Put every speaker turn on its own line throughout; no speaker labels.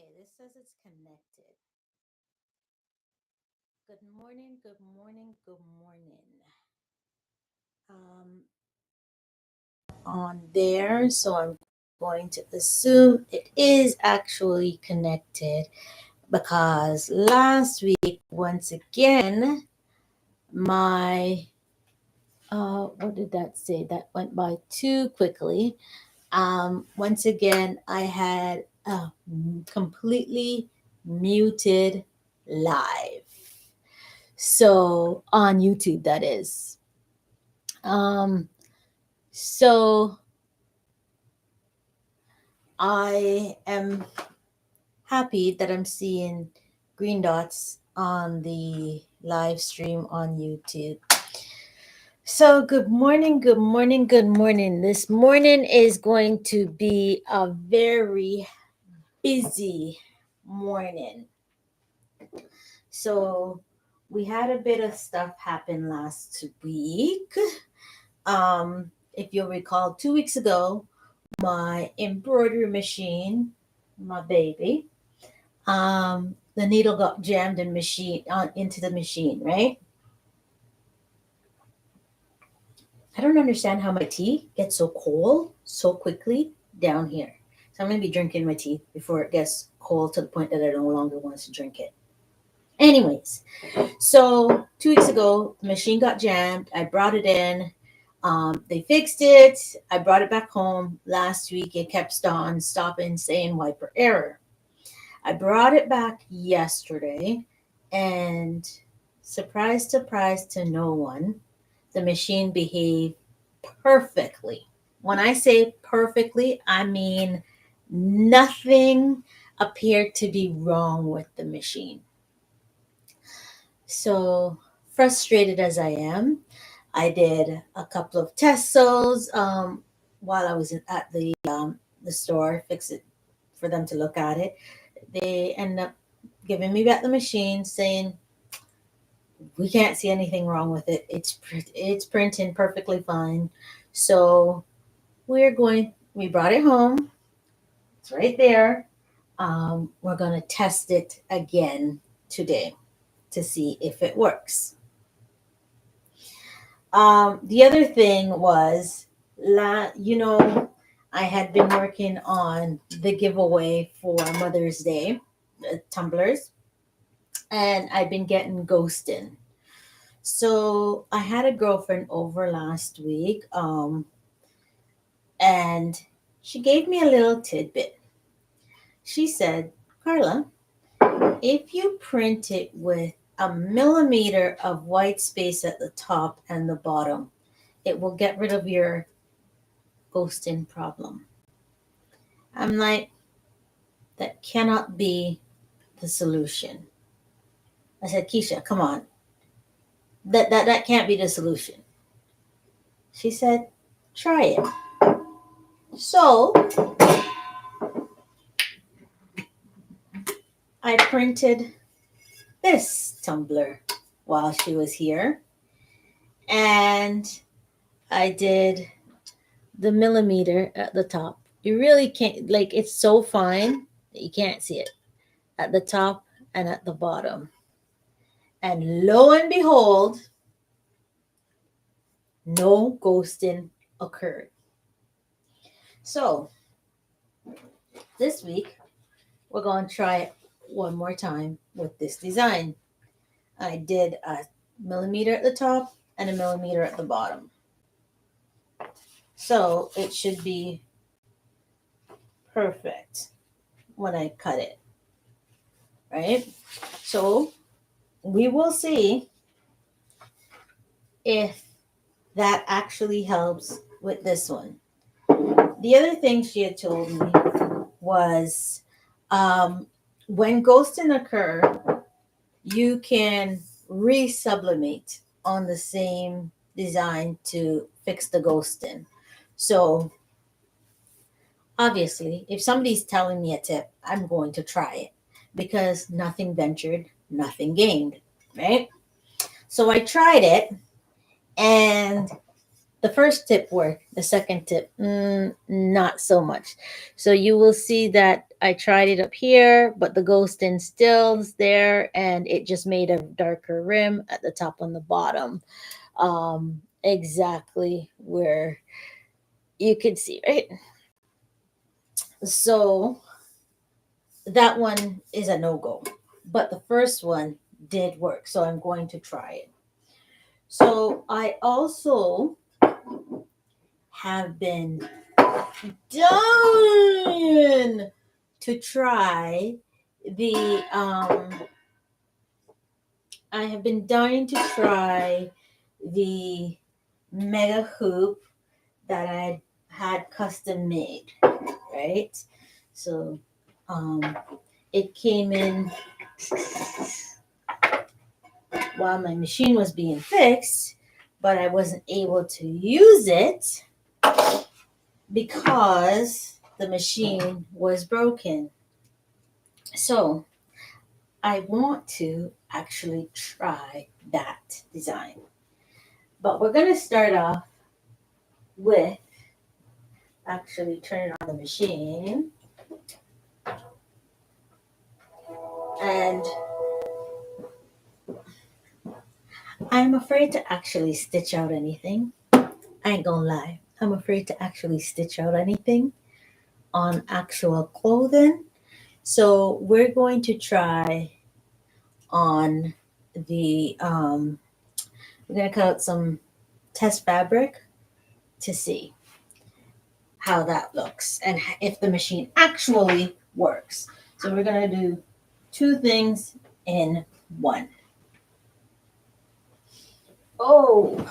Okay, this says it's connected. Good morning, good morning, good morning. On there, so I'm going to assume it is actually connected because last week, once again, my what did that say? That went by too quickly. Once again, I had a completely muted live. So on YouTube, that is. Um, so I am happy that I'm seeing green dots on the live stream on YouTube. So, good morning, good morning, good morning. This morning is going to be a very busy morning. So, we had a bit of stuff happen last week. If you'll recall, 2 weeks ago, my embroidery machine, my baby, the needle got jammed in machine into the machine, right? I don't understand how my tea gets so cold so quickly down here. So I'm gonna be drinking my tea before it gets cold to the point that I no longer want to drink it. Anyways, so 2 weeks ago, the machine got jammed. I brought it in. They fixed it. I brought it back home. Last week, it kept on stopping saying wiper error. I brought it back yesterday, and surprise, surprise to no one, the machine behaved perfectly. When I say perfectly, I mean nothing appeared to be wrong with the machine. So frustrated as I am, I did a couple of testals while I was at the store, fix it for them to look at it. They end up giving me back the machine, saying we can't see anything wrong with it. It's printing perfectly fine. So we brought it home. It's right there. We're gonna test it again today to see if it works. The other thing was, I had been working on the giveaway for Mother's Day, tumblers, and I've been getting ghosting. So I had a girlfriend over last week, and she gave me a little tidbit. She said, Carla, if you print it with a millimeter of white space at the top and the bottom, it will get rid of your ghosting problem. I'm like, that cannot be the solution. I said, Keisha, come on. That can't be the solution. She said, try it. So I printed this tumbler while she was here. And I did the millimeter at the top. You really can't, like, it's so fine that you can't see it at the top and at the bottom. And lo and behold, no ghosting occurred. So this week, we're going to try it one more time with this design. I did a millimeter at the top and a millimeter at the bottom. So it should be perfect when I cut it, right? So we will see if that actually helps with this one. The other thing she had told me was when ghosting occur, you can re-sublimate on the same design to fix the ghosting. So obviously, if somebody's telling me a tip, I'm going to try it because nothing ventured, nothing gained, right? So I tried it, and The first tip worked. The second tip, not so much. So you will see that I tried it up here, but the ghosting still's there, and it just made a darker rim at the top and the bottom. Exactly where you could see, right? So that one is a no-go. But the first one did work, so I'm going to try it. So I also have been dying to try the I have been dying to try the mega hoop that I had custom made, right? So it came in while my machine was being fixed, but I wasn't able to use it because the machine was broken. So I want to actually try that design. But we're going to start off with actually turning on the machine. And I'm afraid to actually stitch out anything. I ain't gonna lie. I'm afraid to actually stitch out anything on actual clothing. So we're going to try on the we're gonna cut out some test fabric to see how that looks and if the machine actually works. So we're gonna do two things in one. Oh,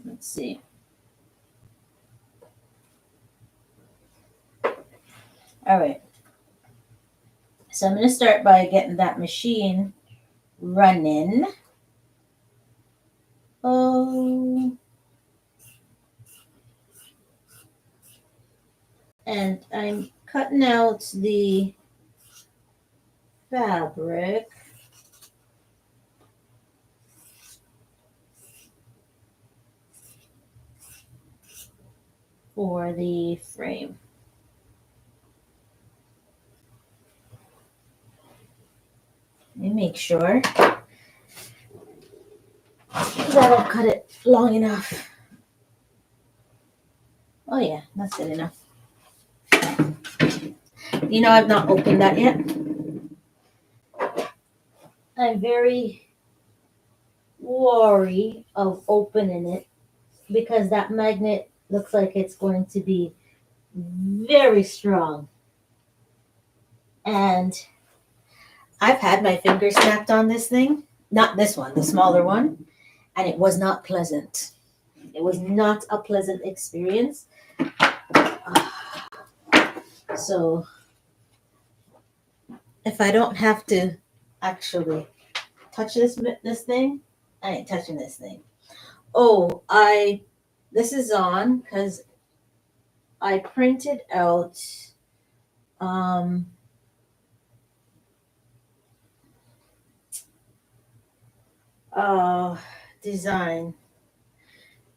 let's see. All right. So I'm gonna start by getting that machine running. Oh, and I'm cutting out the fabric. For the frame. Let me make sure that I've cut it long enough. Oh yeah, that's good enough. You know, I've not opened that yet. I'm very wary of opening it because that magnet looks like it's going to be very strong. And I've had my finger snapped on this thing. Not this one, the smaller one. And it was not pleasant. It was not a pleasant experience. So if I don't have to actually touch this thing, I ain't touching this thing. Oh, this is on because I printed out design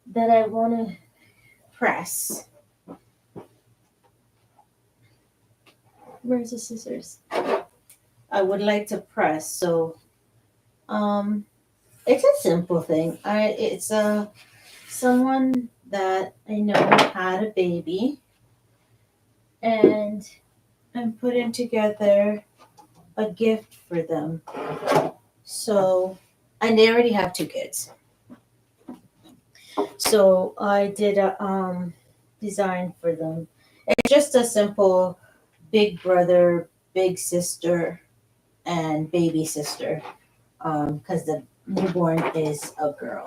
that I want to press. Where's the scissors? I would like to press. So it's a simple thing. It's someone that I know had a baby, and I'm putting together a gift for them. So, and they already have two kids. So I did a design for them. It's just a simple big brother, big sister, and baby sister, because the newborn is a girl.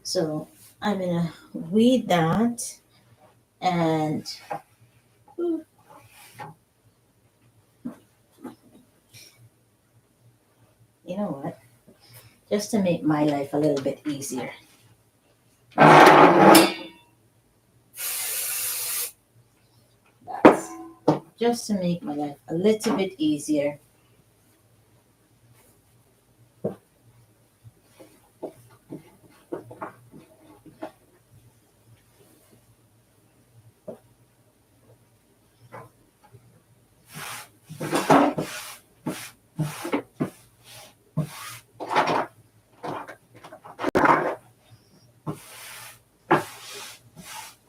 So I'm gonna weed that and you know what? Just to make my life a little bit easier. That's just to make my life a little bit easier.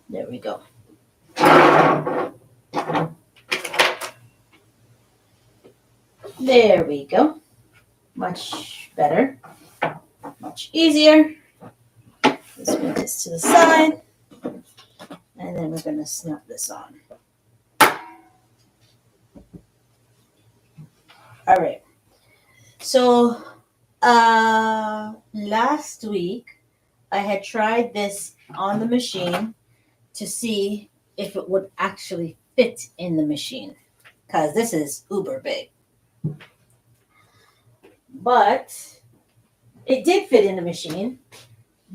There we go. There we go. Much better. Much easier. Let's move this to the side. And then we're going to snap this on. All right. So last week I had tried this on the machine to see if it would actually fit in the machine, because this is uber big. But it did fit in the machine,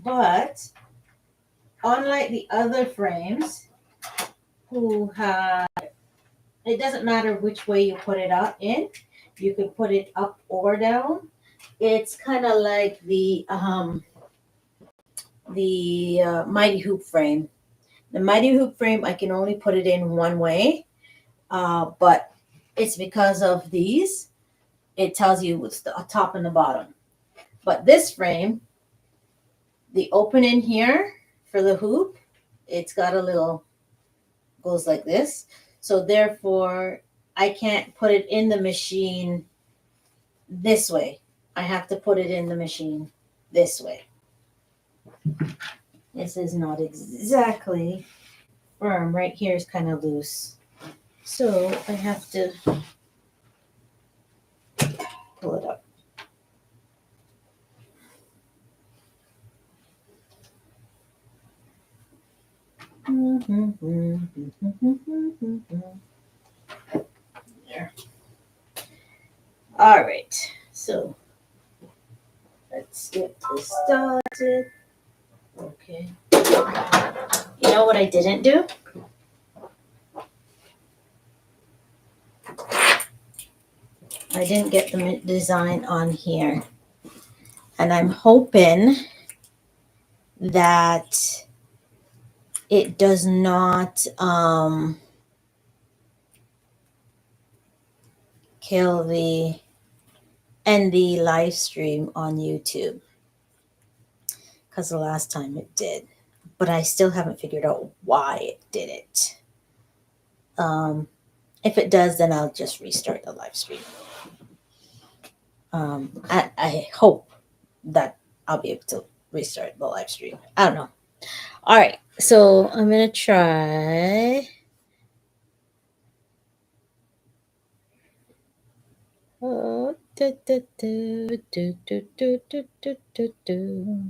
but unlike the other frames who had, it doesn't matter which way you put it up in, you can put it up or down. It's kind of like the Mighty Hoop frame. The Mighty Hoop frame, I can only put it in one way, but it's because of these. It tells you what's the top and the bottom. But this frame, the opening here for the hoop, it's got a little, goes like this. So therefore, I can't put it in the machine this way. I have to put it in the machine this way. This is not exactly firm. Right here is kind of loose. So I have to pull it up. There. All right. So let's get this started. Okay. You know what I didn't do? I didn't get the design on here. And I'm hoping that it does not kill the live stream on YouTube, because the last time it did, but I still haven't figured out why it did it. If it does, then I'll just restart the live stream. I hope that I'll be able to restart the live stream. I don't know. All right, so I'm gonna try. Oh, do, do, do, do, do, do, do, do, do, do.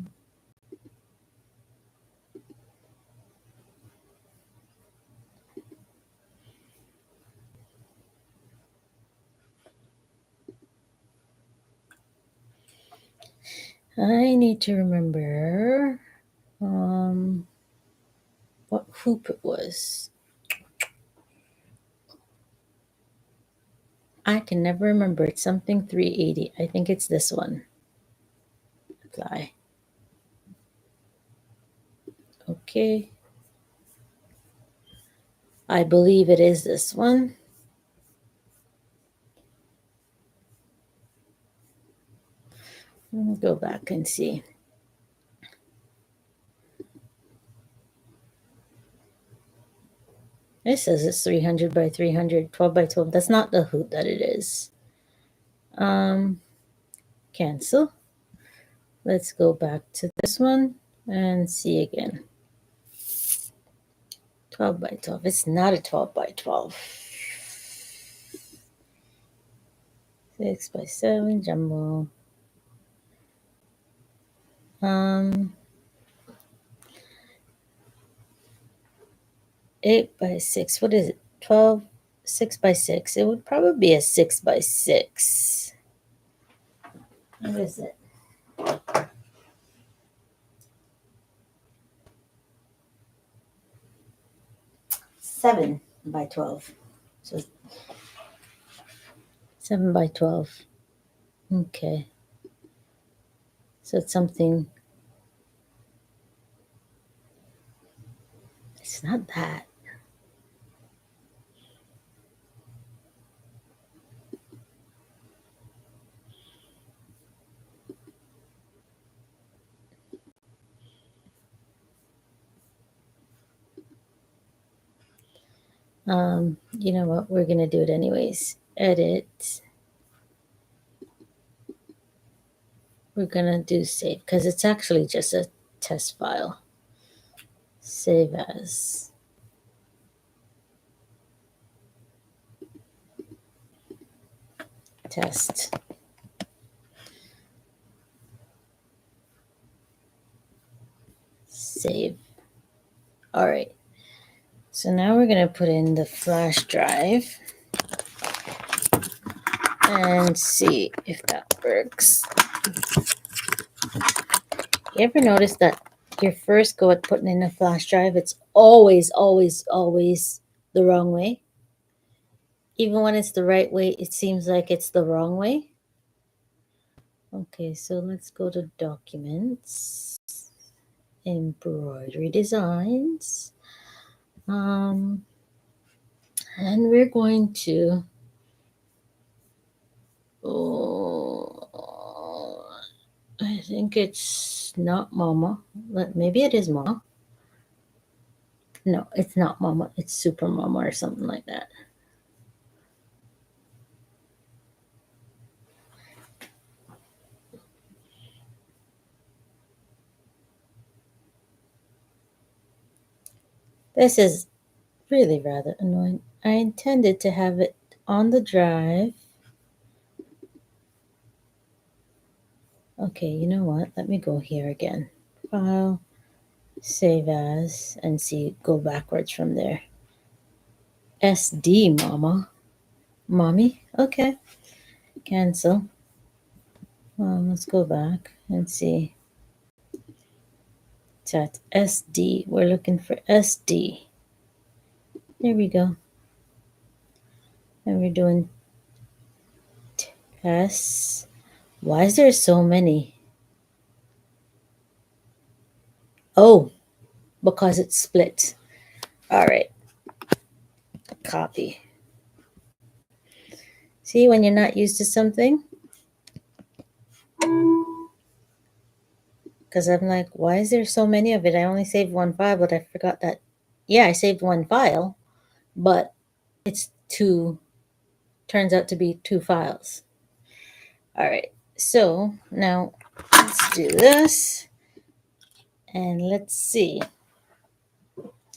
I need to remember what hoop it was. I can never remember. It's something 380. I think it's this one. Apply. Okay. I believe it is this one. Let me go back and see. It says it's 300 by 300, 12 by 12. That's not the hoop that it is. Cancel. Let's go back to this one and see again. 12 by 12. It's not a 12 by 12. 6 by 7 jumbo. 8 by 6. What is it? 12, 6 by 6. It would probably be a 6 by 6. What is it? Seven by 12. So 7 by 12. Okay. So it's something. It's not that. You know what? We're gonna do it anyways. Edit. We're gonna do save because it's actually just a test file. Save as. Test. Save. All right. So now we're going to put in the flash drive and see if that works. You ever notice that your first go at putting in a flash drive, it's always, always, always the wrong way? Even when it's the right way, it seems like it's the wrong way. Okay, so let's go to Documents, Embroidery Designs. And we're going to, I think it's not Mama. Maybe it is Mama. No, it's not Mama. It's Super Mama or something like that. This is really rather annoying. I intended to have it on the drive. Okay, you know what? Let me go here again. File, save as, and see, go backwards from there. SD, Mama. Mommy? Okay. Cancel. Let's go back and see. Chat SD. We're looking for SD. There we go. And we're doing tests. Why is there so many? Oh, because it's split. All right. Copy. See, when you're not used to something? Because I'm like, why is there so many of it? I only saved one file, but I forgot that. Yeah, I saved one file, but it's two, turns out to be two files. All right. So now let's do this. And let's see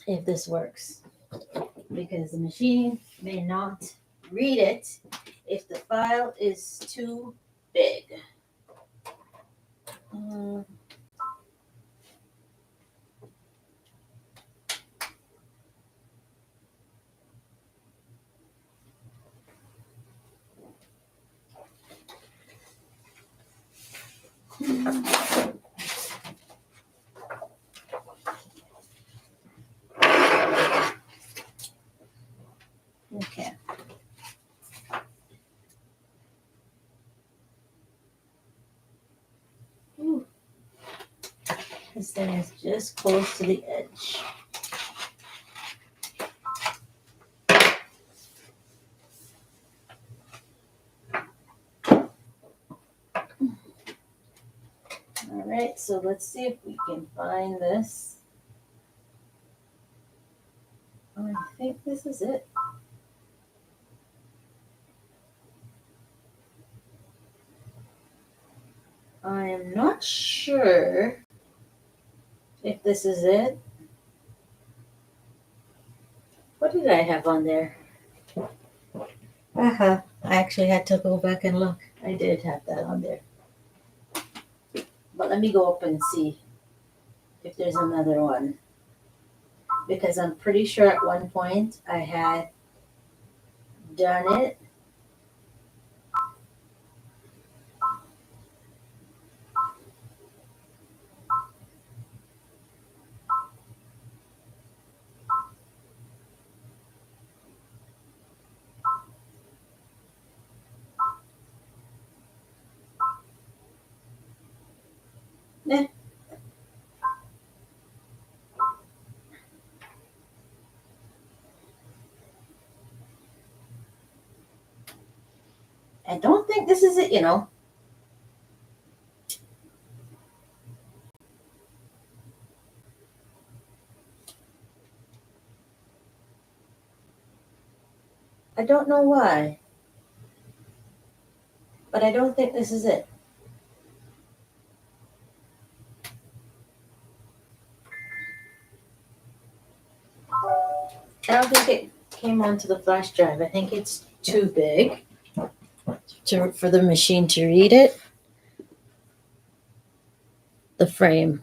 if this works. Because the machine may not read it if the file is too big. Okay. This thing is just close to the edge. All right, so let's see if we can find this. I think this is it. I am not sure if this is it. What did I have on there? I actually had to go back and look. I did have that on there. But let me go up and see if there's another one. Because I'm pretty sure at one point I had done it. Eh, I don't think this is it. I don't know why, but I don't think this is it. I don't think it came onto the flash drive. I think it's too big for the machine to read it. The frame.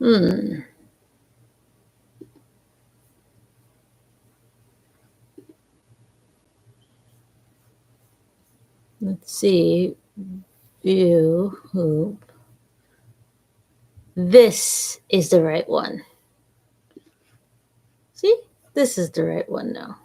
Hmm. Let's see. View hoop. This is the right one. See? This is the right one now.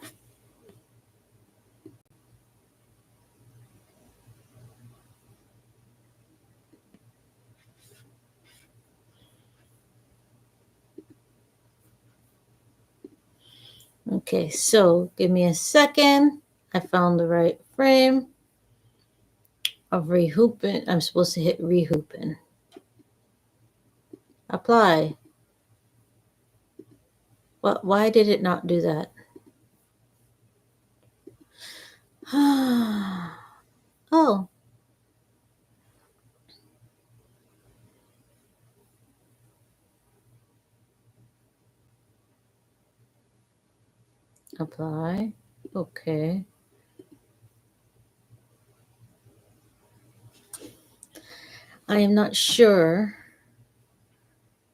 Okay, so give me a second. I found the right frame of rehooping. I'm supposed to hit rehooping. Apply. Why did it not do that? Oh. Apply. Okay. I am not sure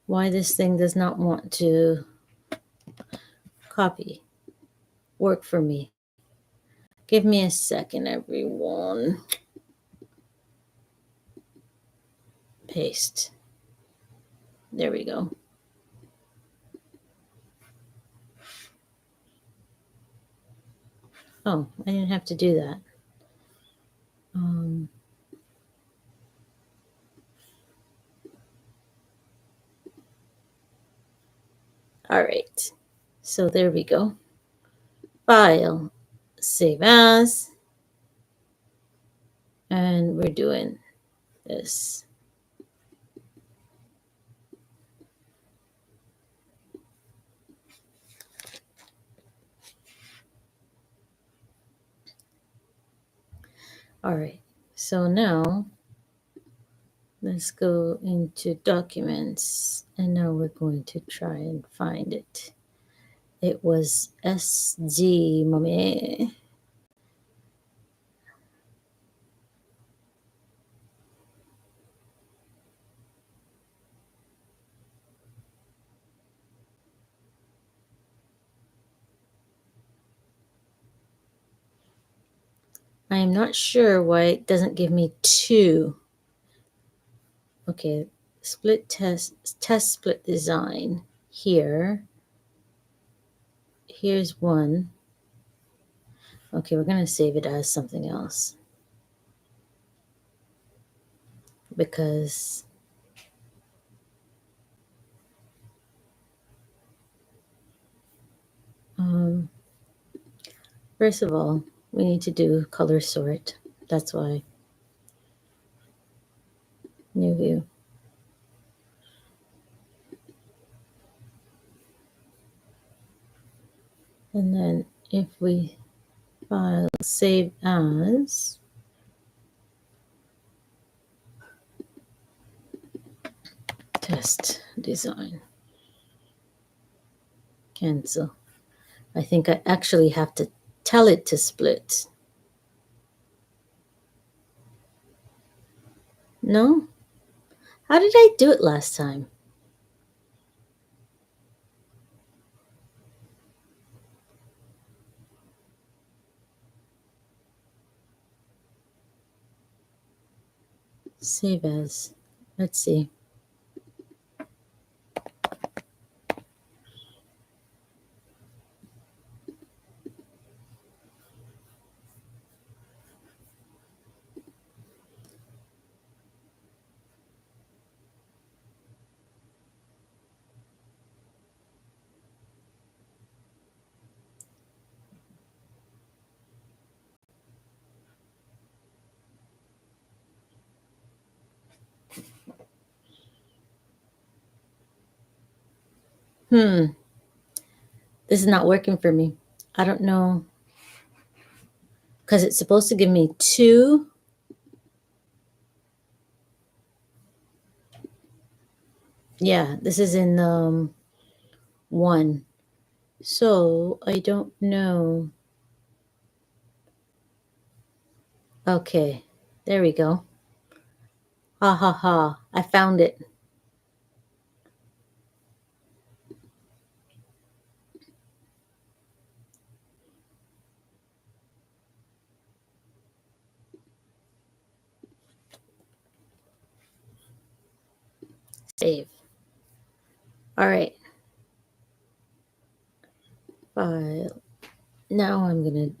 why this thing does not want to copy. Work for me. Give me a second, everyone. Paste. There we go. Oh, I didn't have to do that. All right. So there we go. File. Save as. And we're doing this. All right. So now let's go into documents. And now we're going to try and find it. It was SG, mommy. I am not sure why it doesn't give me two. Okay, split test split design here. Here's one. Okay, we're going to save it as something else because first of all, we need to do color sort. That's why. New view. And then if we file save as, test design, cancel. I think I actually have to tell it to split. No? How did I do it last time? Save as. Let's see. This is not working for me. I don't know. Because it's supposed to give me 2. Yeah, this is in 1. So I don't know. Okay, there we go. Ha ha ha. I found it. Save. All right. File. Now I'm going to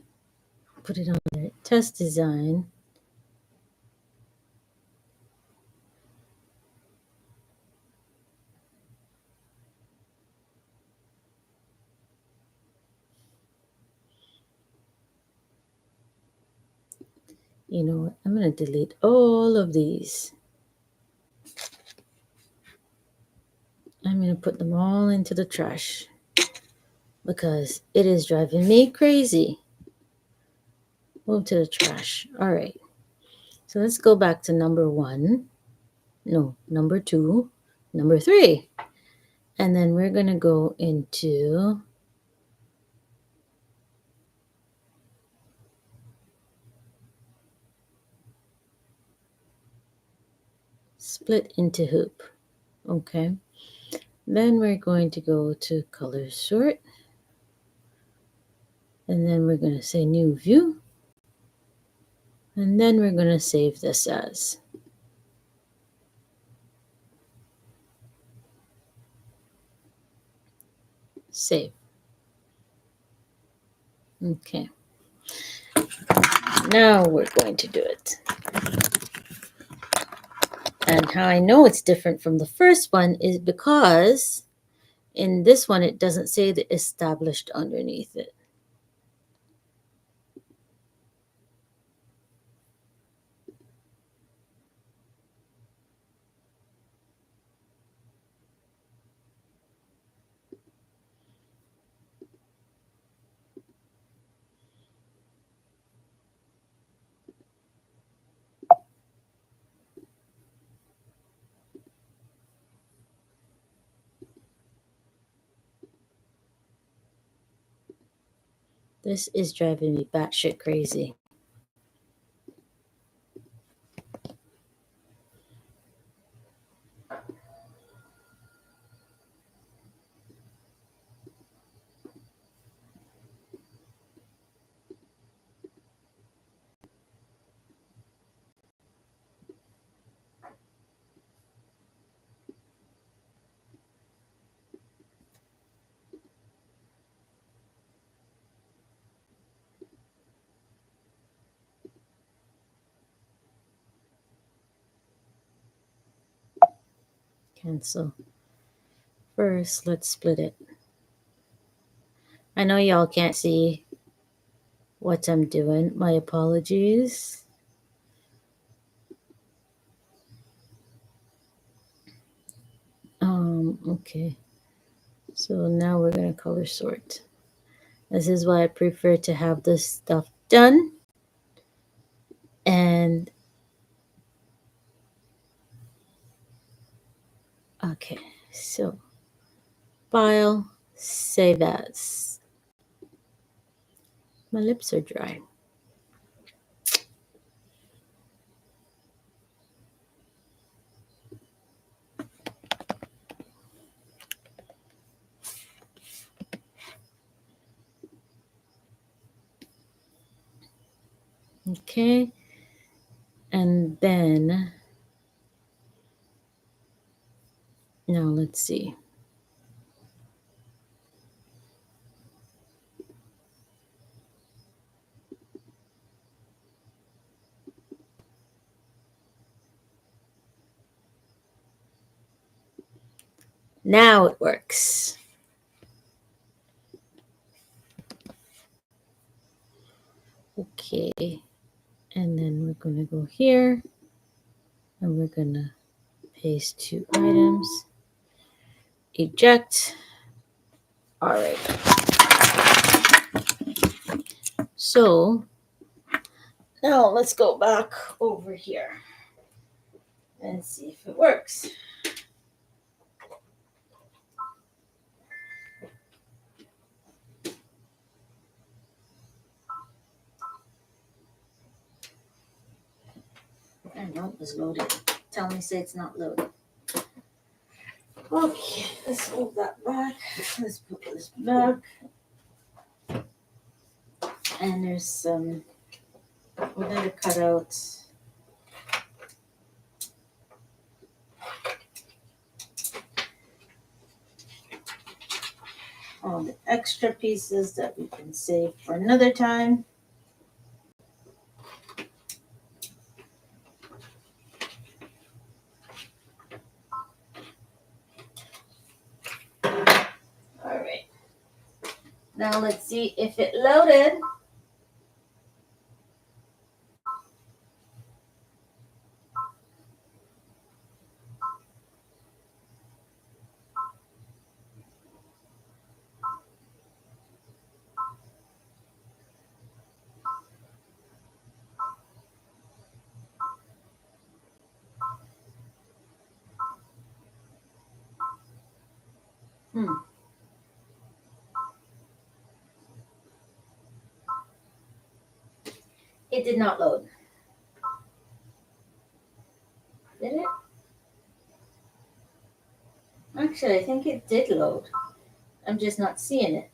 put it on there. Test design. You know what? I'm going to delete all of these. I'm going to put them all into the trash because it is driving me crazy. Move to the trash. All right. So let's go back to number 1. No, number 2, number 3. And then we're going to go into split into hoop. Okay. Then we're going to go to color sort. And then we're going to say new view. And then we're going to save this as. Save. Okay. Now we're going to do it. And how I know it's different from the first one is because in this one it doesn't say the established underneath it. This is driving me batshit crazy. Cancel. First, let's split it. I know y'all can't see what I'm doing. My apologies. Okay. So now we're going to color sort. This is why I prefer to have this stuff done. And okay, so file, save as. My lips are dry. Okay. And then now let's see. Now it works. Okay. And then we're going to go here and we're going to paste 2 items. Eject. All right. So now let's go back over here and see if it works. I know it's loaded. Tell me, say it's not loaded. Okay, let's move that back. Let's put this back. And there's some, we're going to cut out all the extra pieces that we can save for another time. All right. Now let's see if it loaded. It did not load. Did it? Actually, I think it did load. I'm just not seeing it.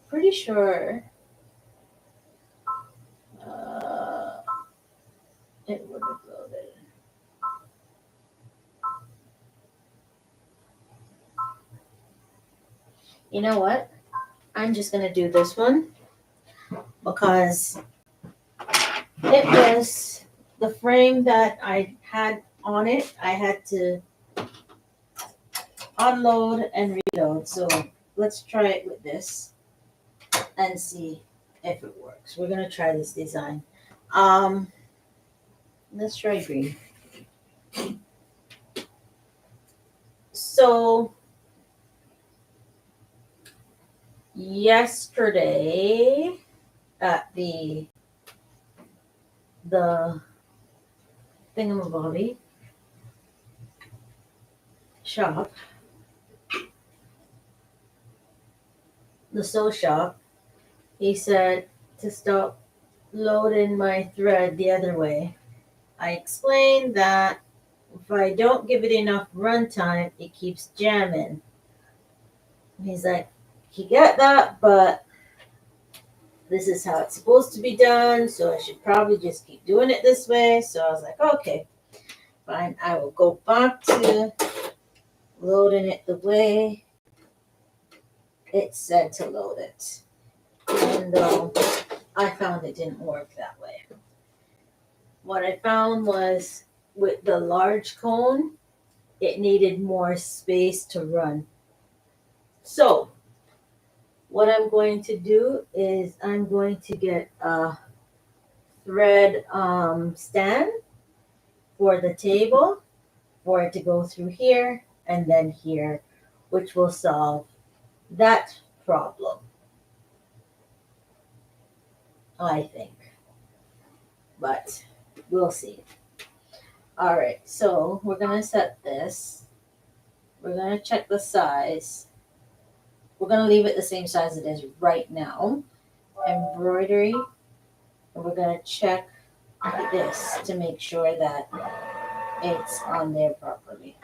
Pretty sure it would have loaded. You know what? I'm just going to do this one because it was the frame that I had on it. I had to unload and reload. So let's try it with this and see if it works. We're going to try this design. Let's try green. So yesterday at the thingamabobby shop, the sew shop, he said to stop loading my thread the other way. I explained that if I don't give it enough runtime, it keeps jamming. He's like, he got that, but this is how it's supposed to be done, so I should probably just keep doing it this way. So I was like, okay, fine. I will go back to loading it the way it said to load it. And I found it didn't work that way. What I found was with the large cone, it needed more space to run. So what I'm going to do is I'm going to get a thread stand for the table for it to go through here and then here, which will solve that problem, I think. But we'll see. All right, so we're going to set this. We're going to check the size. We're going to leave it the same size it is right now. Embroidery. And we're going to check this to make sure that it's on there properly.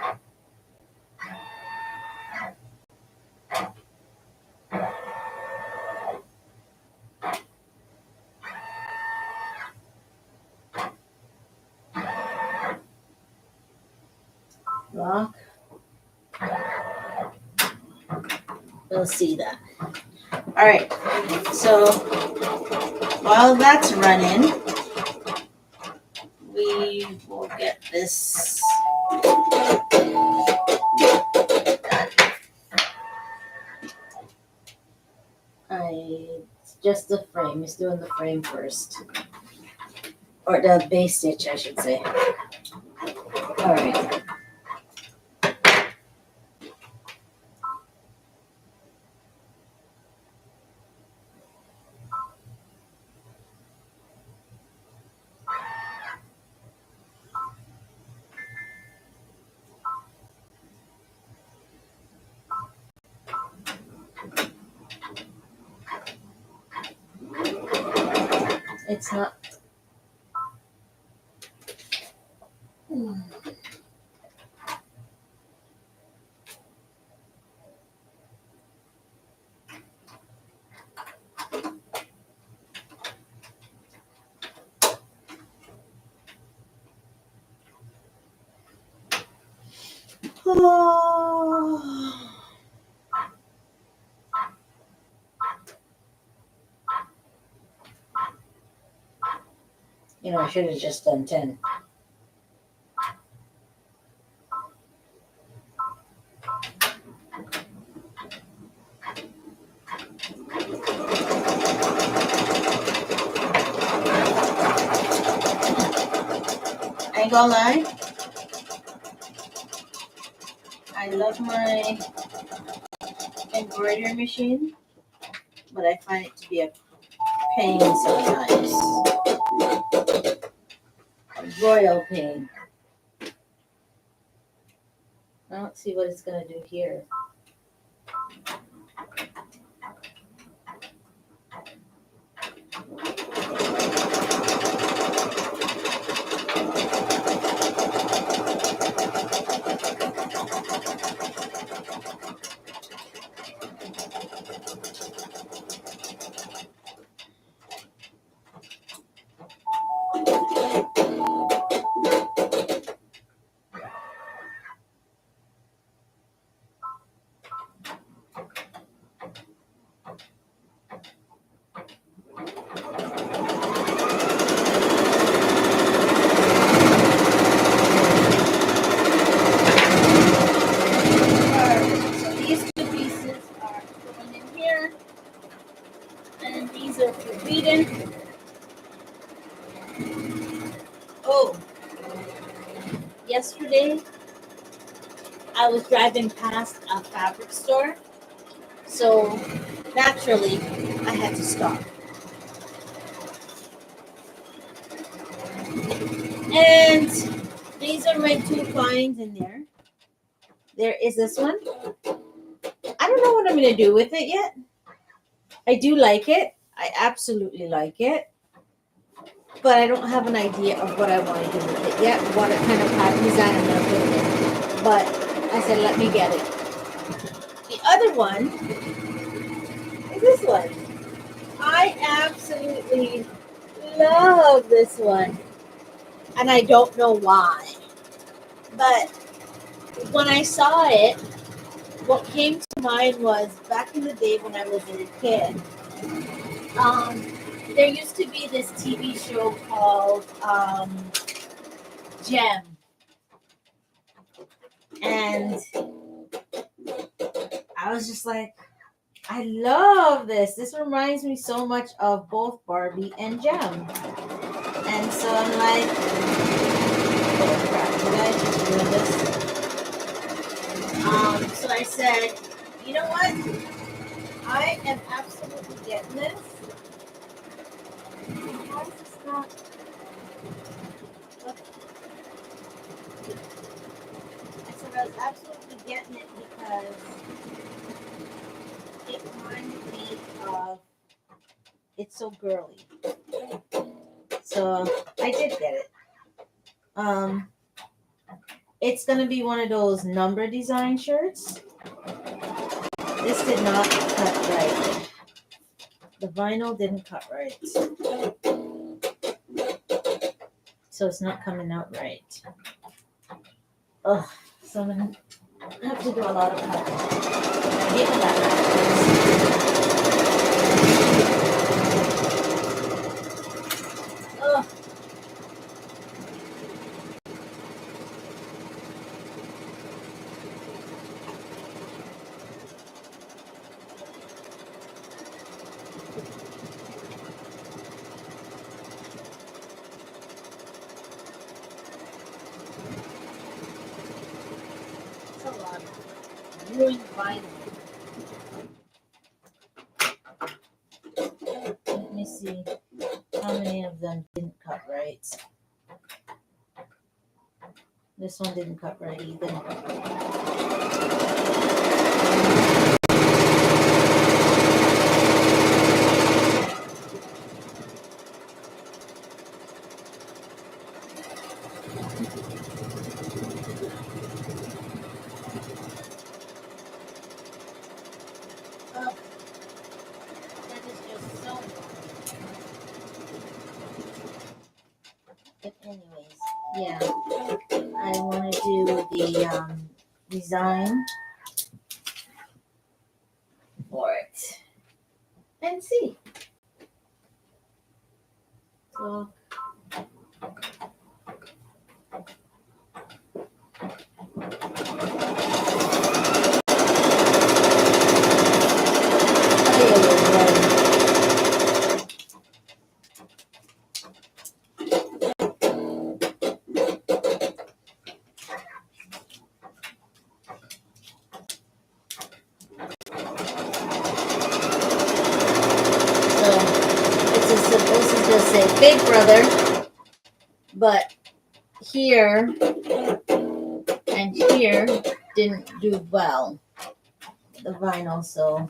Lock. We'll see that. All right. So while that's running, we will get this done. It's just the frame. It's doing the frame first. Or the base stitch, I should say. All right. It's not. Oh. You know, I should have just done 10. I ain't gonna lie. I love my embroidery machine, but I find it to be a pain sometimes. A royal pain. I don't see what it's gonna do here. Oh, yesterday I was driving past a fabric store, so naturally I had to stop. And these are my two finds in there. There is this one. I don't know what I'm going to do with it yet. I do like it. I absolutely like it. But I don't have an idea of what I want to do with it yet, what kind of pattern design I'm going to put it in. But I said, let me get it. The other one is this one. I absolutely love this one. And I don't know why. But when I saw it, what came to mind was back in the day when I was a kid. There used to be this TV show called Gem. And I was just like, I love this. This reminds me so much of both Barbie and Gem. And so I'm like, oh crap, did I just ruin this? So I said, you know what? I am absolutely getting this. Why is this not? I said I was absolutely getting it because it reminded me of It's So Girly. So I did get it. It's gonna be one of those number design shirts. This did not cut right. The vinyl didn't cut right. So it's not coming out right. Ugh. So I'm gonna have to do a lot of cutting. I gave it that. Oh, it's a lot. Ruined vinyl. Let me see how many of them didn't cut right. This one didn't cut right either. Oh, that is just so annoying. But anyways, yeah, I want to do the design for it and see. So it's supposed to just say Big Brother, but here and here didn't do well, the vinyl, so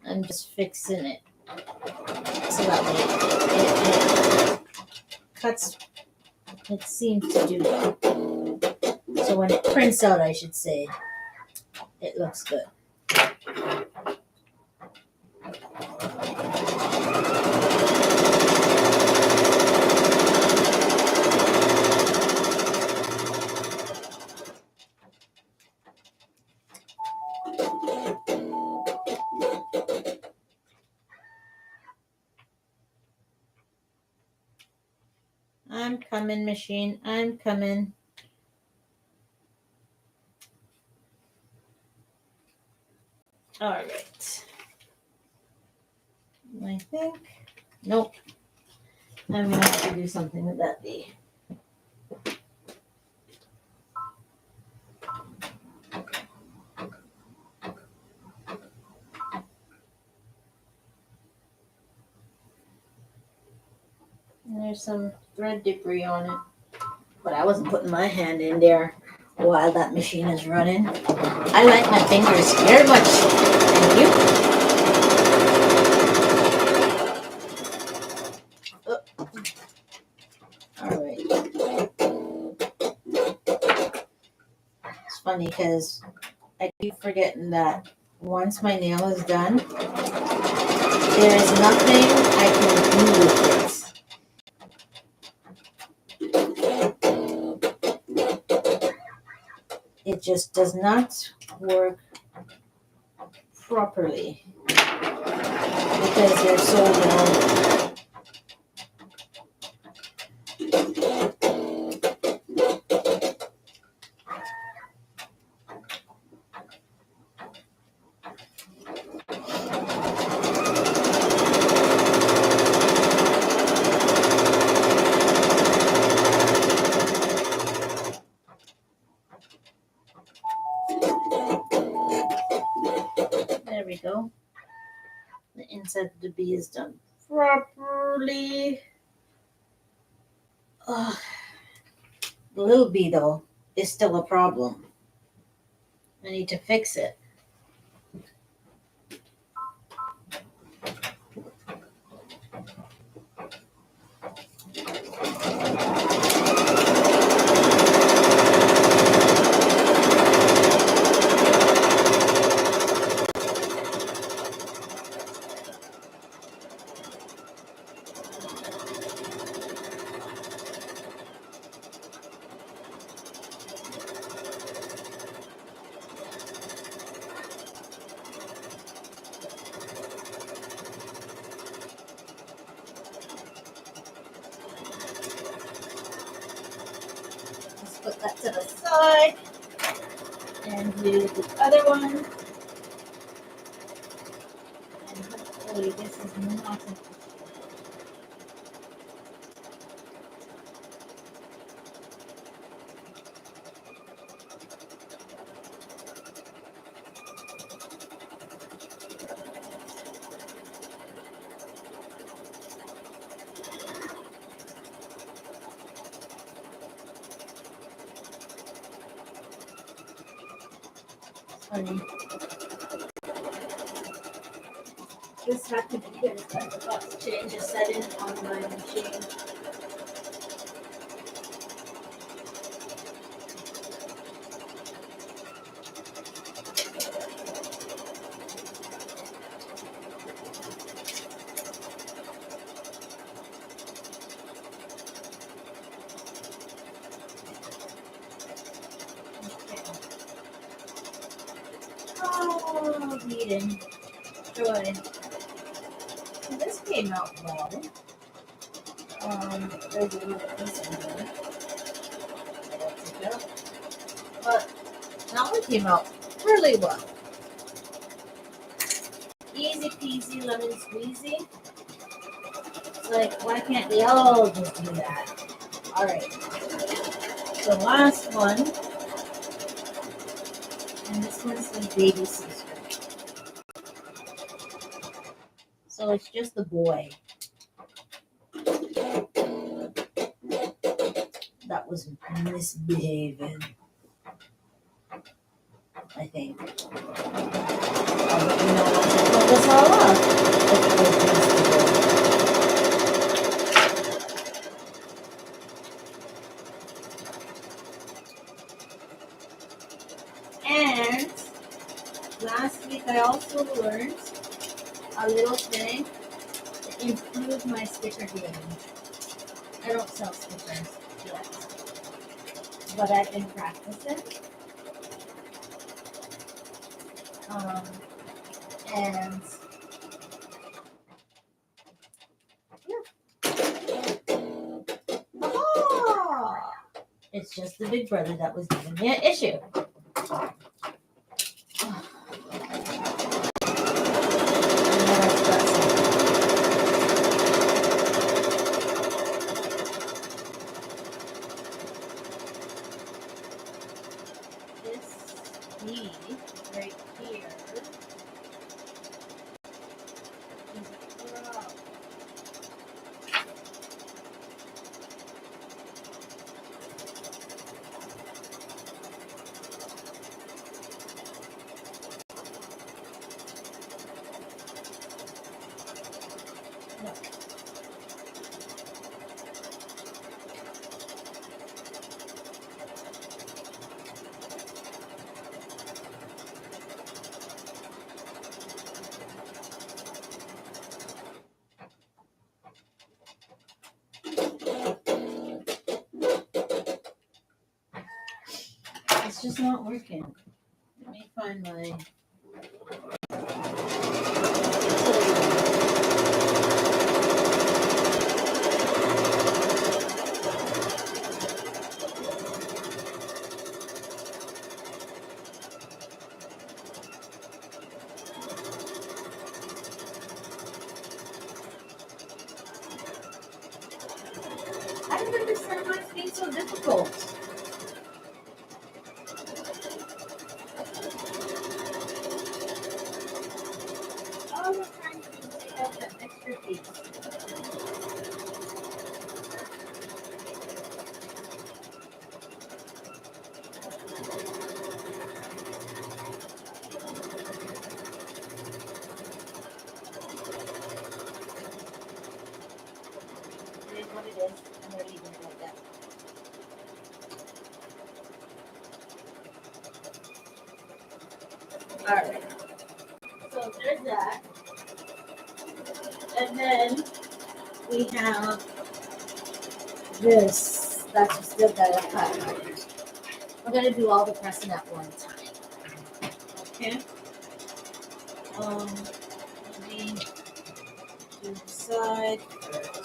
I'm just fixing it so that way it cuts, it seems to do well. So when it prints out, I should say, it looks good. I'm coming, machine. I'm coming. All right. I think. Nope. I'm going to have to do something with that bee. And there's some thread debris on it. But I wasn't putting my hand in there while that machine is running. I like my fingers very much. Thank you. All right. It's funny because I keep forgetting that once my nail is done, there is nothing I can do with it. It just does not work properly because they're so long. There we go. The inside of the bee is done properly. Ugh. The little bee, though, is still a problem. I need to fix it. to the side and do the other one. And hopefully this is not an issue. Sorry. This had to be good. I forgot to change a setting on my machine. Oh, Eden. Joy. So this came out well. There's a little piece in there. But that one came out really well. Easy peasy, lemon squeezy. It's like, why can't they all just do that? Alright. The last one. And this one's the baby sister. So it's just the boy. That was misbehaving. I think. I'll let you know once I pull this all off. And last week I also learned a little thing to improve my sticker game. I don't sell stickers yet, but I've been practicing. And yeah. Oh, it's just the big brother that was giving me an issue. Right here is a crop. No. It's just not working. Let me find my. I don't understand why it's being so difficult. All the time to take out that extra piece. It is what it is. I'm going to leave it like that. Alright. So there's that. And then we have this. That's still got to cut. I'm going to do all the pressing at one time. Okay? Let me do the side first.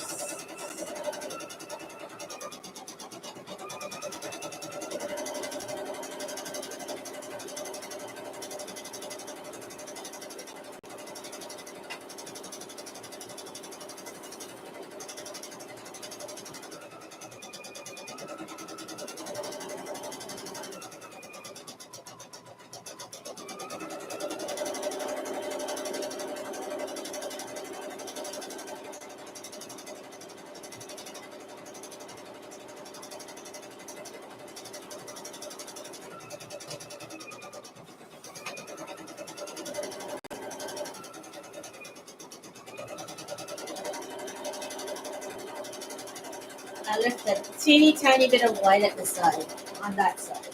I left a teeny tiny bit of white at the side, on that side.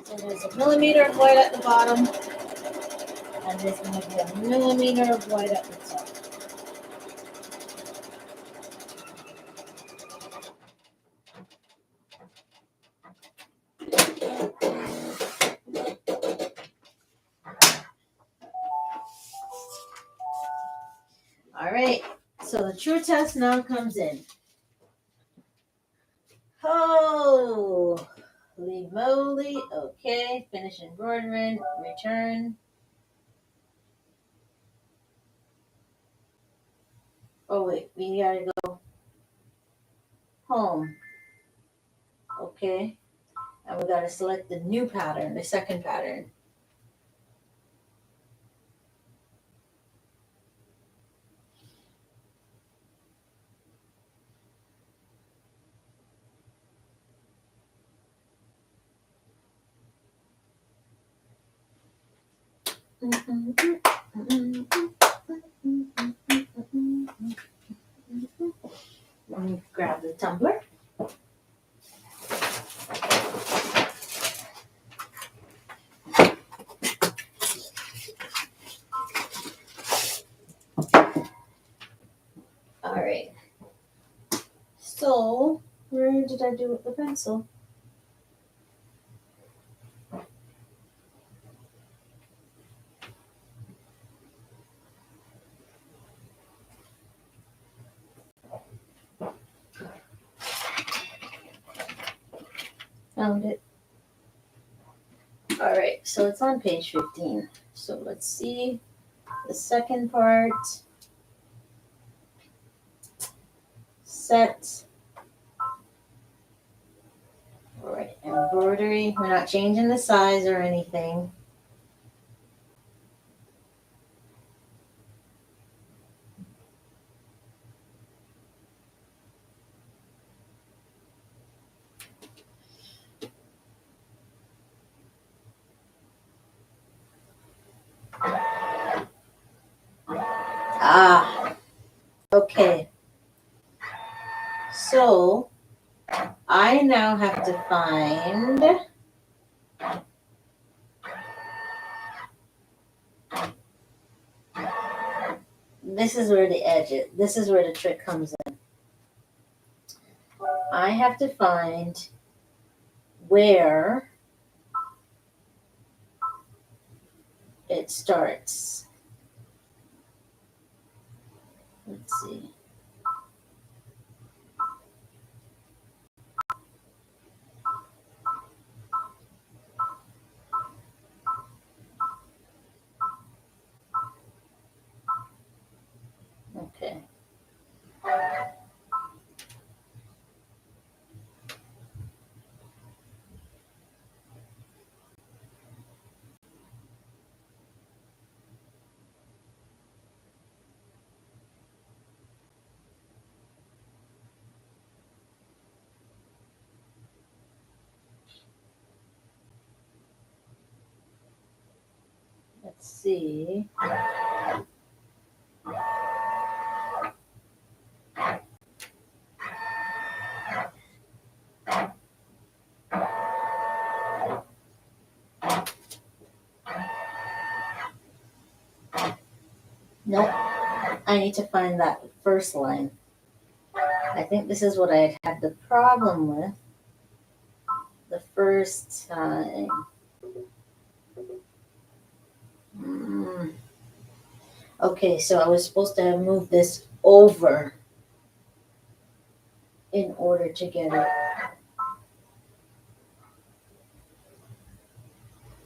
So there's a millimeter of white at the bottom, and there's going to be a millimeter of white at the top. All right, so the true test now comes in. Holy moly. Okay, finish embroidering, return. Oh wait, we gotta go home. Okay, and we gotta select the new pattern, the second pattern. Let me grab the tumbler. All right. So, where did I do with the pencil? Found it. All right, so it's on page 15. So let's see the second part. Set. All right, embroidery. We're not changing the size or anything. Ah, okay. So I now have to find this is where the edge is. This is where the trick comes in. I have to find where it starts. Let's see. Okay. Let's see. Nope. I need to find that first line. I think this is what I had the problem with the first time. Okay, so I was supposed to have moved this over in order to get it.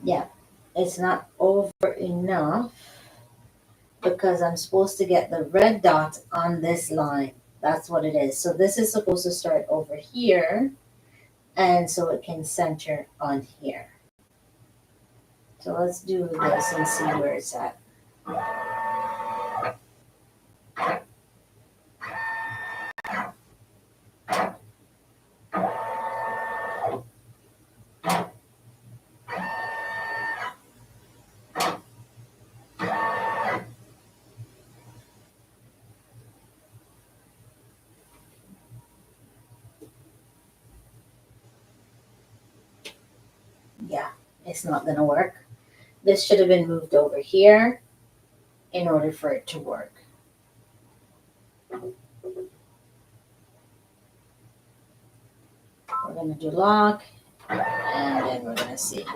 Yeah, it's not over enough because I'm supposed to get the red dot on this line. That's what it is. So this is supposed to start over here, and so it can center on here. So let's do this and see where it's at. it's not gonna work. This should have been moved over here in order for it to work. We're gonna do lock, and then we're gonna see.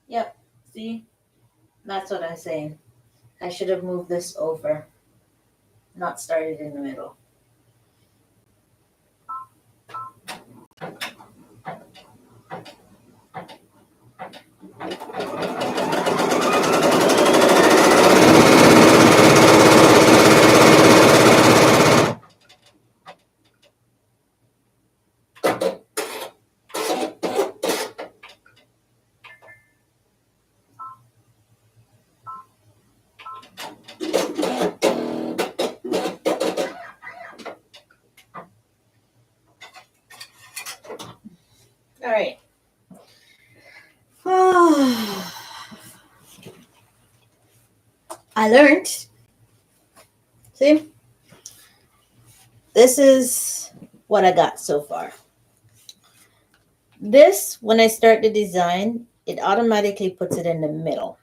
Yep, see? That's what I'm saying. I should have moved this over, not started in the middle. All right. I learned. See? This is what I got so far. This, when I start the design, it automatically puts it in the middle.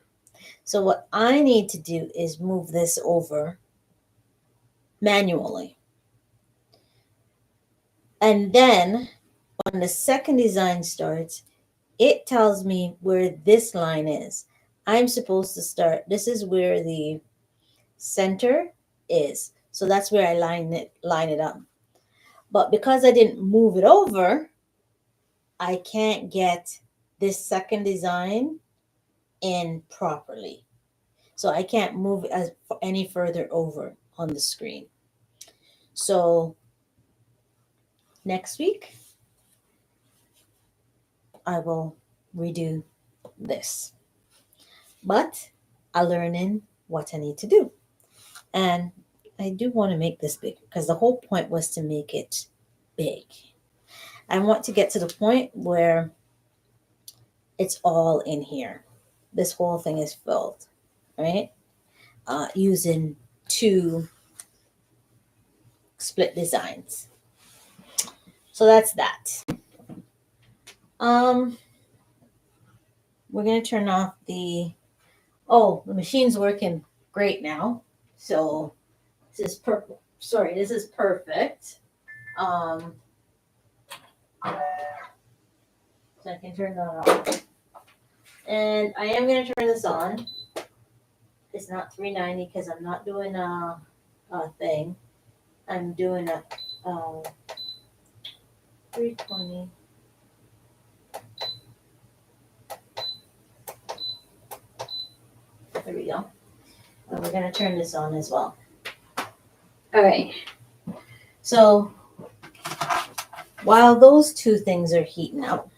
So what I need to do is move this over manually. And then when the second design starts, it tells me where this line is. I'm supposed to start. This is where the center is. So that's where I line it up. But because I didn't move it over, I can't get this second design in properly. So I can't move it any further over on the screen. So next week, I will redo this. But I'm learning what I need to do. And I do want to make this big because the whole point was to make it big. I want to get to the point where it's all in here. This whole thing is filled, right? Using 2 split designs. So that's that. We're gonna turn off the machine's working great now. So this is purple. Sorry, this is perfect. So I can turn that off. And I am gonna turn this on. It's not 390 because I'm not doing a thing. I'm doing a 320. There we go. And we're going to turn this on as well. All right. So while those 2 things are heating up,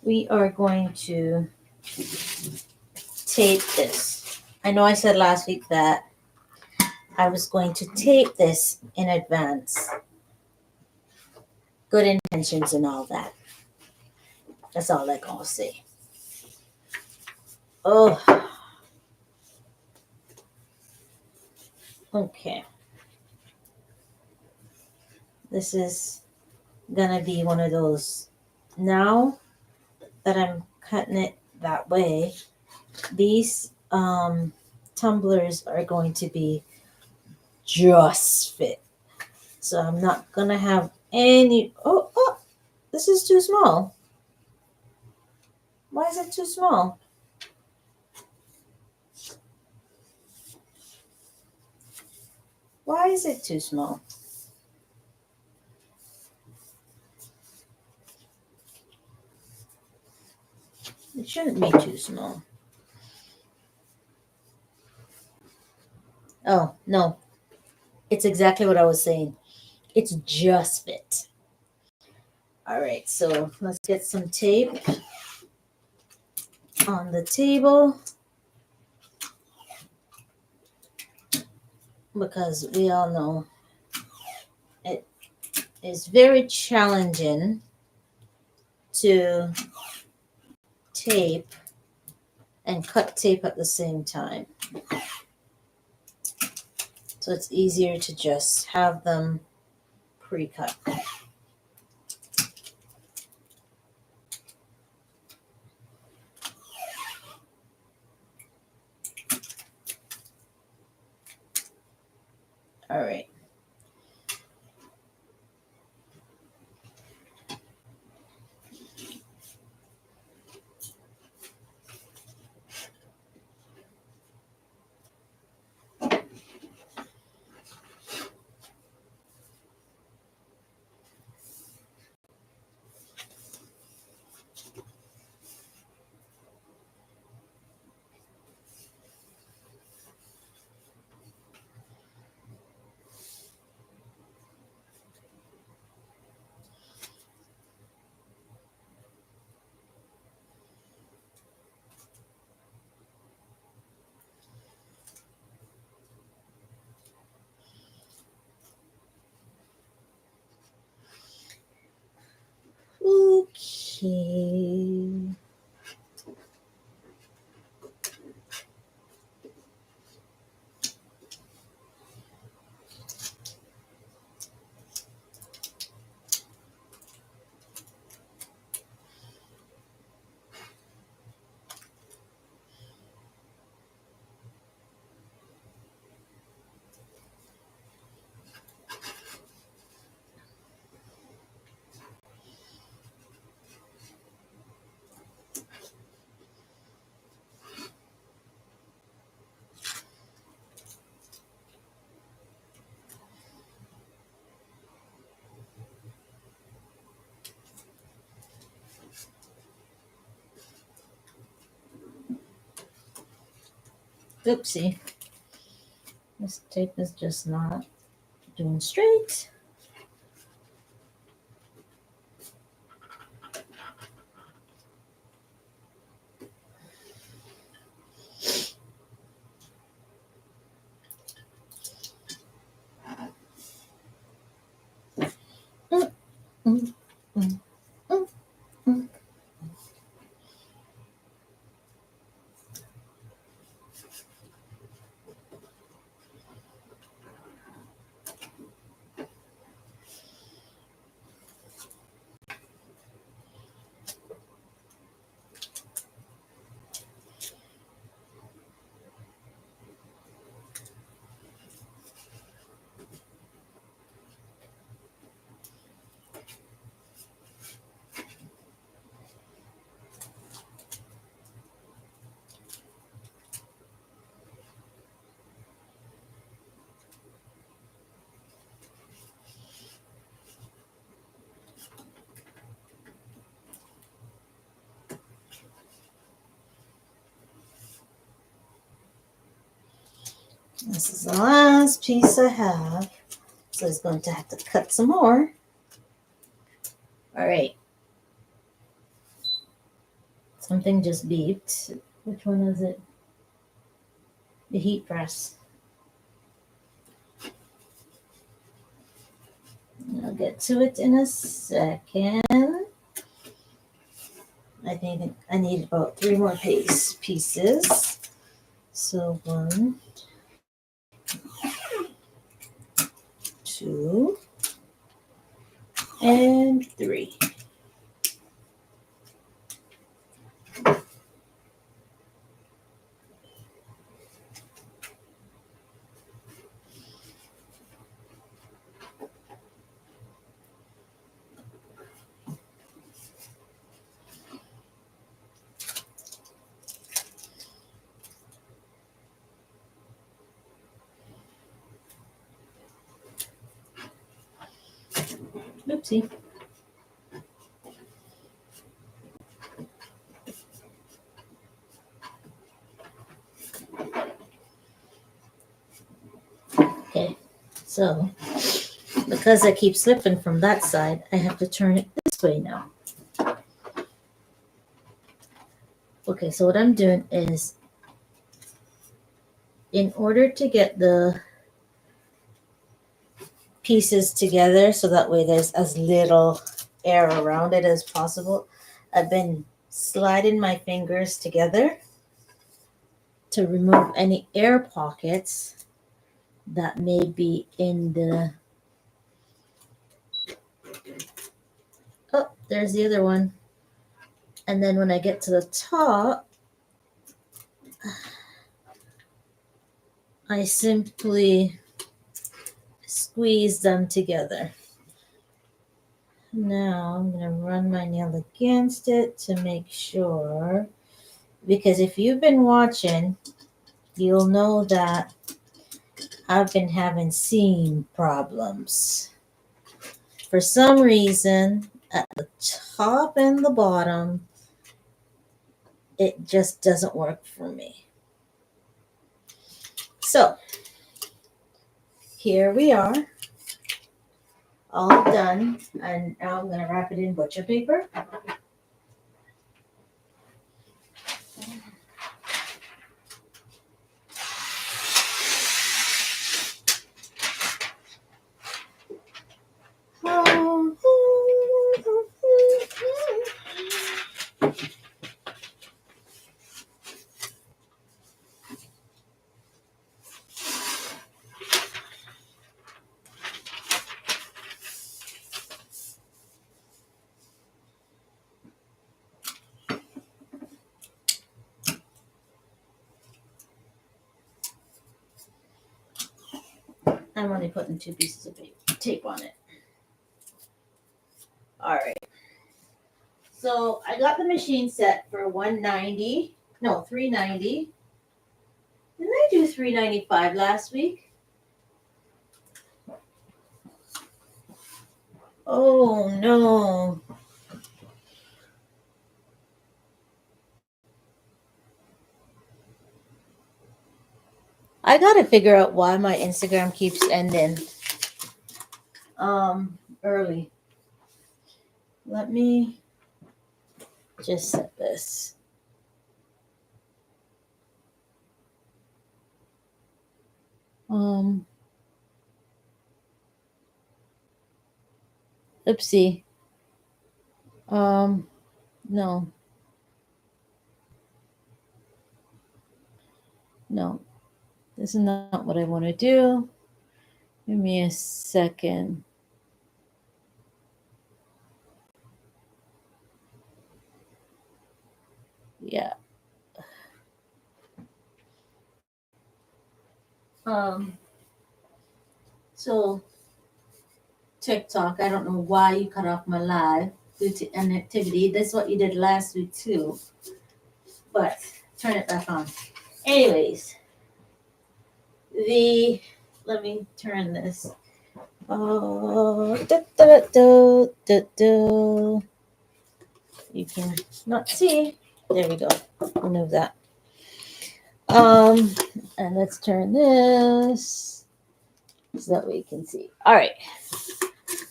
we are going to tape this. I know I said last week that I was going to tape this in advance. Good intentions and all that. That's all I'm going to say. Oh. Okay. This is gonna be one of those. Now that I'm cutting it that way, these tumblers are going to be just fit. So I'm not going to have any. Oh, this is too small. Why is it too small? Why is it too small? It shouldn't be too small. Oh, no. It's exactly what I was saying. It's just fit. All right, so let's get some tape on the table because we all know it is very challenging to tape and cut tape at the same time. So it's easier to just have them pre-cut. All right. Okay. Oopsie. This tape is just not doing straight. Mm, mm, mm, mm, mm. This is the last piece I have. So it's going to have to cut some more. All right. Something just beeped. Which one is it? The heat press. I'll get to it in a second. I think I need about 3 more pieces. So 1, 2, and 3. Oopsie. Okay, so because I keep slipping from that side, I have to turn it this way now. Okay, so what I'm doing is, in order to get the pieces together so that way there's as little air around it as possible, I've been sliding my fingers together to remove any air pockets that may be in the... Oh, there's the other one. And then when I get to the top, I simply squeeze them together. Now I'm going to run my nail against it to make sure, because if you've been watching, you'll know that I've been having seam problems. For some reason, at the top and the bottom, it just doesn't work for me. So here we are, all done, and now I'm going to wrap it in butcher paper. I'm only putting 2 pieces of tape on it. All right. So I got the machine set for $190. No, $390. Didn't I do $395 last week? Oh no. I gotta figure out why my Instagram keeps ending early. Let me just set this. Oopsie. No. No. This is not what I want to do. Give me a second. Yeah. So TikTok, I don't know why you cut off my live due to inactivity. That's what you did last week too. But turn it back on. Anyways, let me turn this. You can not see. There we go. Remove that. And let's turn this so that we can see. All right.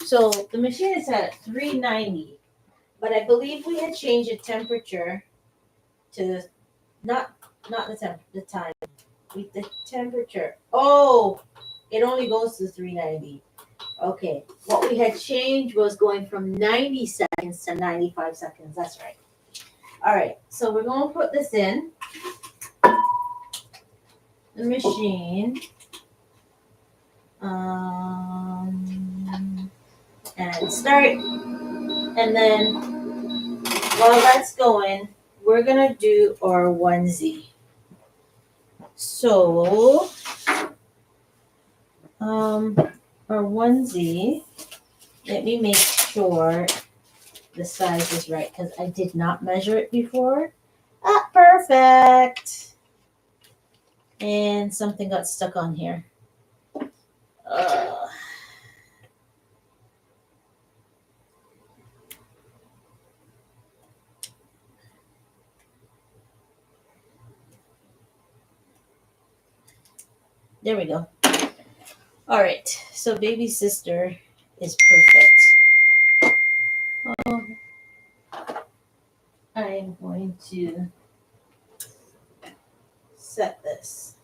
So the machine is set at 390, but I believe we had changed the temperature to not the time. The temperature. Oh, it only goes to 390. Okay. What we had changed was going from 90 seconds to 95 seconds. That's right. All right. So we're going to put this in the machine. And start. And then while that's going, we're going to do our onesie. So, our onesie, let me make sure the size is right because I did not measure it before. Ah, perfect. And something got stuck on here. There we go. All right. So baby sister is perfect. Um, I am going to set this.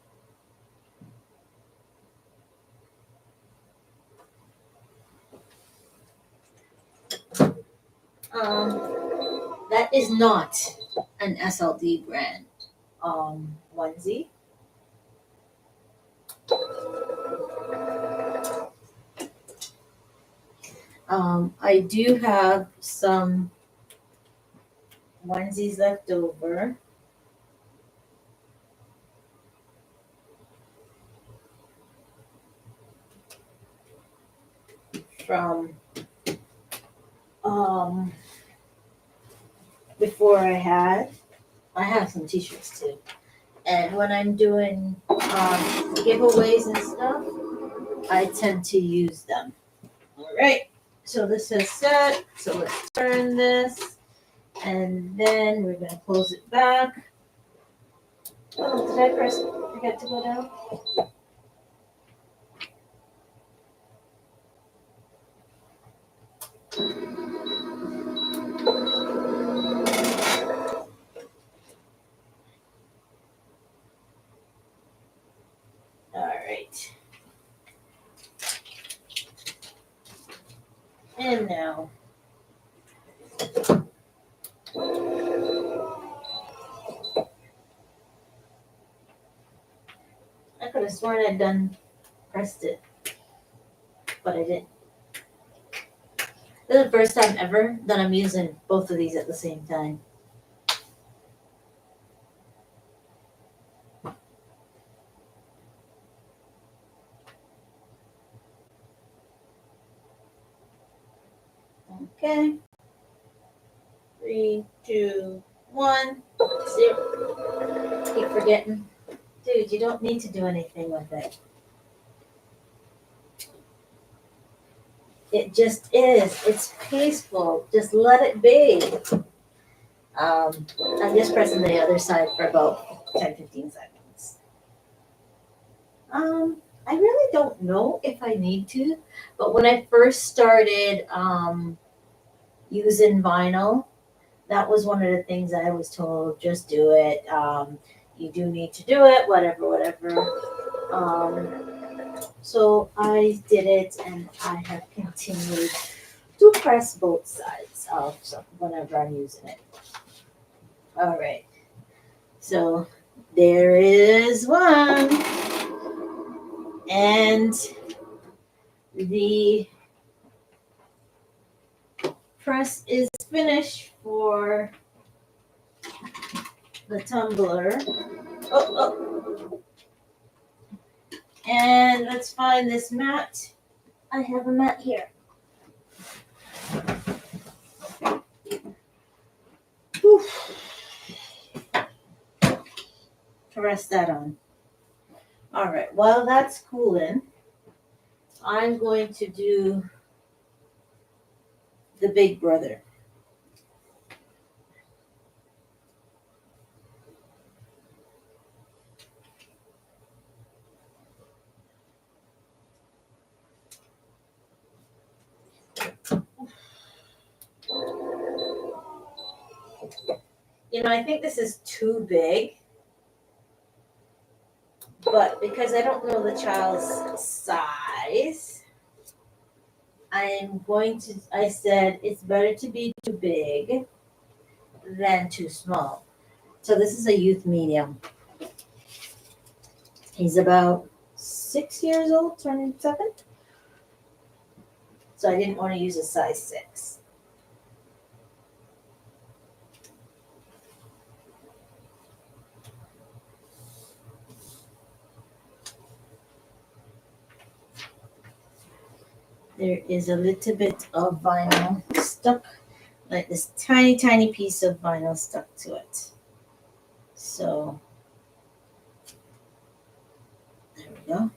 That is not an SLD brand onesie. I do have some onesies left over from um, before I have some t-shirts too. And when I'm doing giveaways and stuff, I tend to use them. All right. So this is set. So let's turn this, and then we're gonna close it back. Oh, did I forget to go down? All right. And now. I could have sworn I'd done pressed it, but I didn't. This is the first time ever that I'm using both of these at the same time. Okay. 3, 2, 1, 0. Keep forgetting. Dude, you don't need to do anything with it. It just is. It's peaceful. Just let it be. I'm just pressing the other side for about 10-15 seconds. I really don't know if I need to, but when I first started using vinyl, that was one of the things I was told, just do it. You do need to do it, whatever. So I did it, and I have continued to press both sides of whenever I'm using it. All right. So there is one. And the press is finished for the tumbler. Oh. And let's find this mat. I have a mat here. Whew. To rest that on. All right, while that's cooling, I'm going to do the big brother. I think this is too big, but because I don't know the child's size, I said it's better to be too big than too small. So this is a youth medium. He's about 6 years old, turning 7. So I didn't want to use a size 6. There is a little bit of vinyl stuck, like this tiny piece of vinyl stuck to it. So there we go.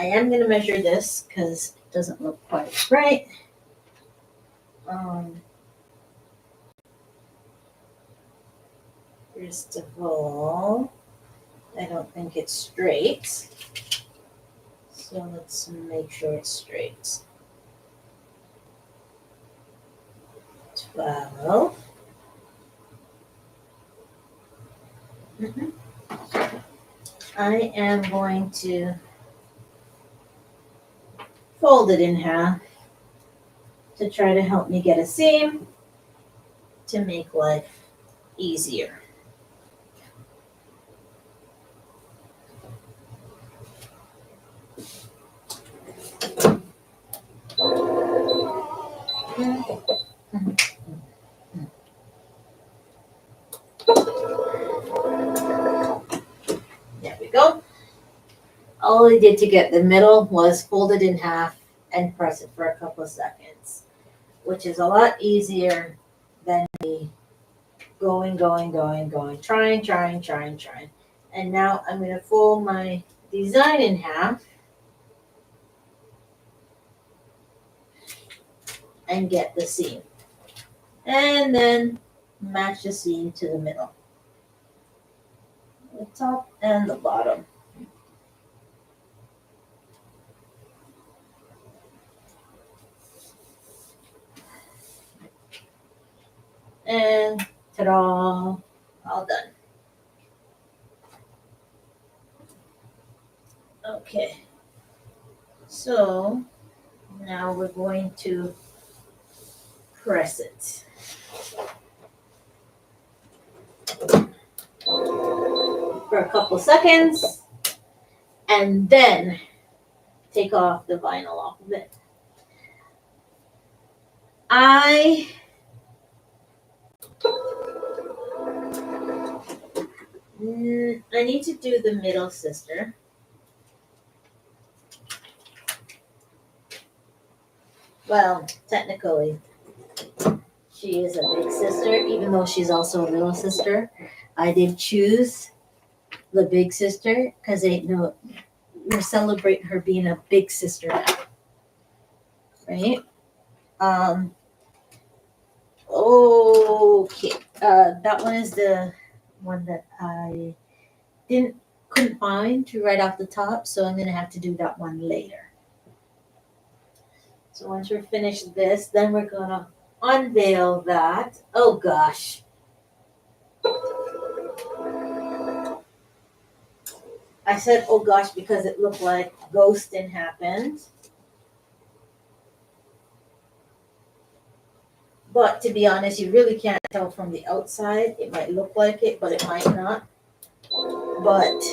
I am going to measure this because it doesn't look quite right. First of all, I don't think it's straight. So let's make sure it's straight. 12. I am going to fold it in half to try to help me get a seam to make life easier. There we go. All I did to get the middle was fold it in half and press it for a couple of seconds, which is a lot easier than me going, trying. And now I'm going to fold my design in half and get the seam. And then match the seam to the middle, the top and the bottom. And ta-da, all done. Okay, so now we're going to press it for a couple seconds and then take off the vinyl off of it. I need to do the middle sister. Well, technically, she is a big sister, even though she's also a little sister. I did choose the big sister because we're celebrating her being a big sister now, right? Okay. That one is the one that I couldn't find right off the top, so I'm gonna have to do that one later. So once we're finished this, then we're gonna unveil that. Oh gosh. I said oh gosh because it looked like ghosting happened. But to be honest, you really can't tell from the outside. It might look like it, but it might not. But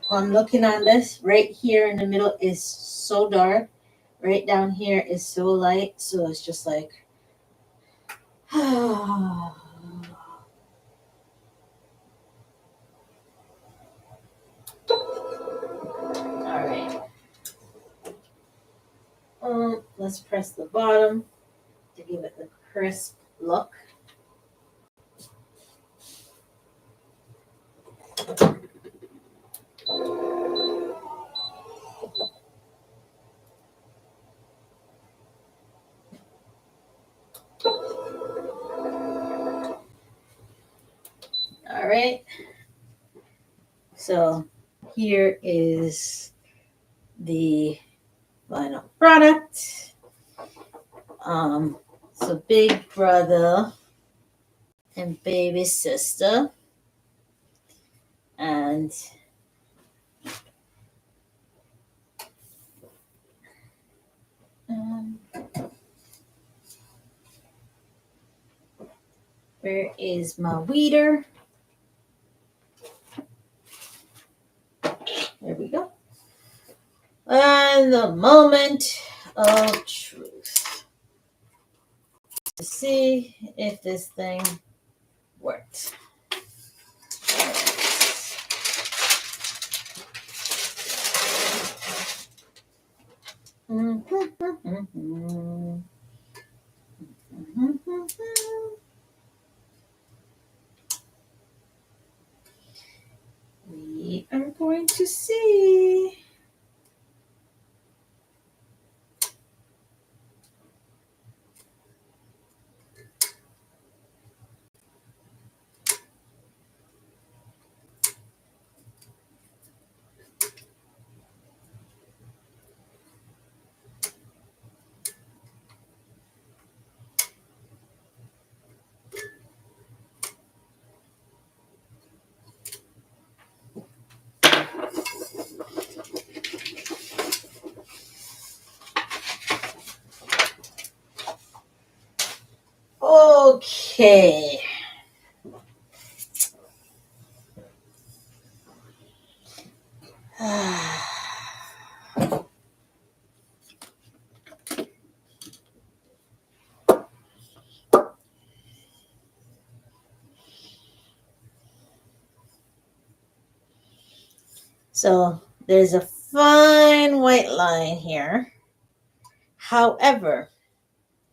on looking on this, right here in the middle is so dark. Right down here is so light. So it's just like, all right. Let's press the bottom to give it the crisp look. All right. So here is the final product. So big brother and baby sister. And where is my weeder? There we go. And the moment of truth. To see if this thing worked. We are going to see. Okay. So there's a fine white line here. However,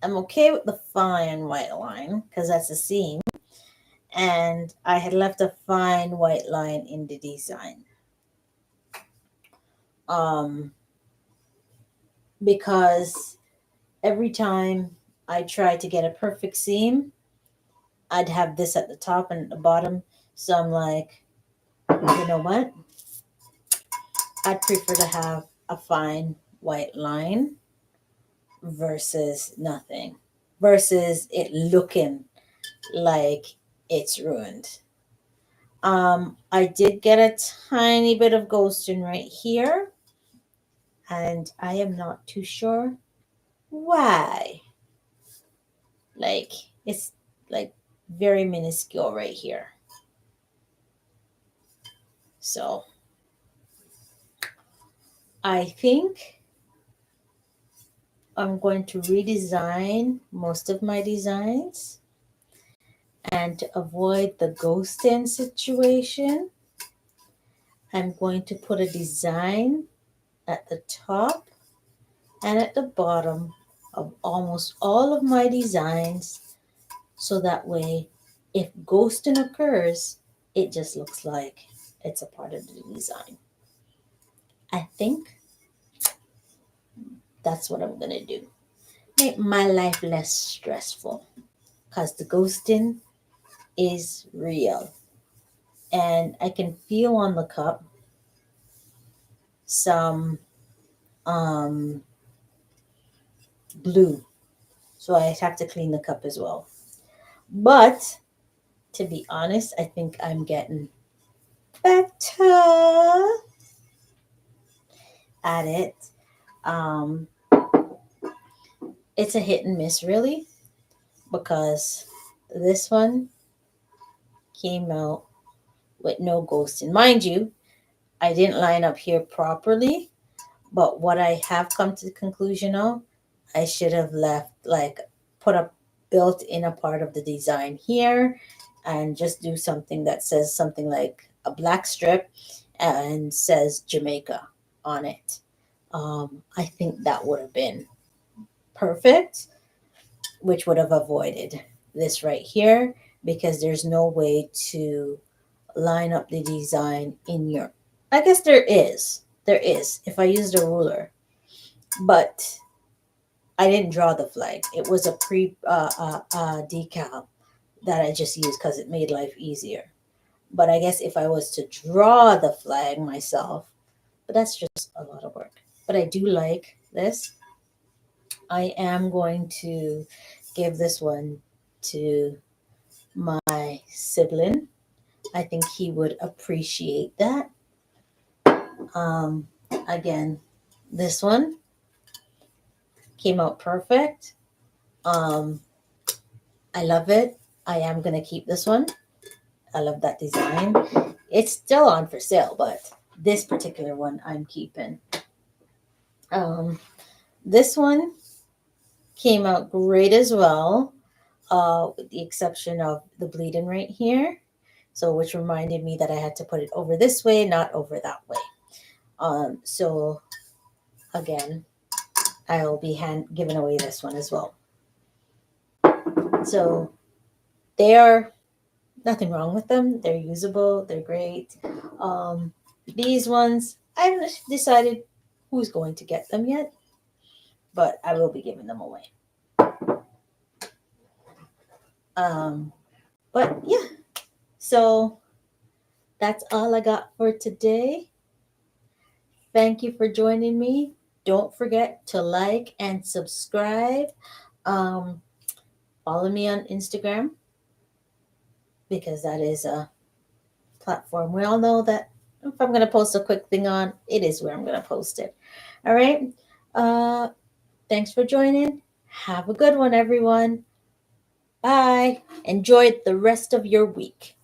I'm okay with the fine white line because that's a seam. And I had left a fine white line in the design. Because every time I try to get a perfect seam, I'd have this at the top and at the bottom. So I'm like, you know what? I'd prefer to have a fine white line versus nothing, versus it looking like it's ruined. I did get a tiny bit of ghosting right here, and I am not too sure why. Like, it's like very minuscule right here. So I think I'm going to redesign most of my designs, and to avoid the ghosting situation, I'm going to put a design at the top and at the bottom of almost all of my designs, so that way if ghosting occurs, it just looks like it's a part of the design. I think that's what I'm going to do. Make my life less stressful, because the ghosting is real. And I can feel on the cup some um, blue. So I have to clean the cup as well. But to be honest, I think I'm getting better at it. Um, it's a hit and miss, really, because this one came out with no ghosting. Mind you, I didn't line up here properly, but what I have come to the conclusion of, I should have left, like, put a built in a part of the design here and just do something that says something like a black strip and says Jamaica on it. I think that would have been perfect, which would have avoided this right here, because there's no way to line up the design in your. I guess there is. There is if I used a ruler, but I didn't draw the flag. It was a pre decal that I just used because it made life easier. But I guess if I was to draw the flag myself, but that's just a lot of work. But I do like this. I am going to give this one to my sibling. I think he would appreciate that. Um, Again, this one came out perfect. Um, I love it. I am going to keep this one. I love that design. It's still on for sale, but this particular one I'm keeping. This one came out great as well, with the exception of the bleeding right here. So, which reminded me that I had to put it over this way, not over that way. So again, I'll be giving away this one as well. So they are nothing wrong with them. They're usable. They're great. These ones, I haven't decided who's going to get them yet, but I will be giving them away. Um, but yeah, so that's all I got for today. Thank you for joining me. Don't forget to like and subscribe. Um, Follow me on Instagram, because that is a platform we all know that if I'm going to post a quick thing on, it is where I'm going to post it. All right. Uh, Thanks for joining. Have a good one, everyone. Bye. Enjoy the rest of your week.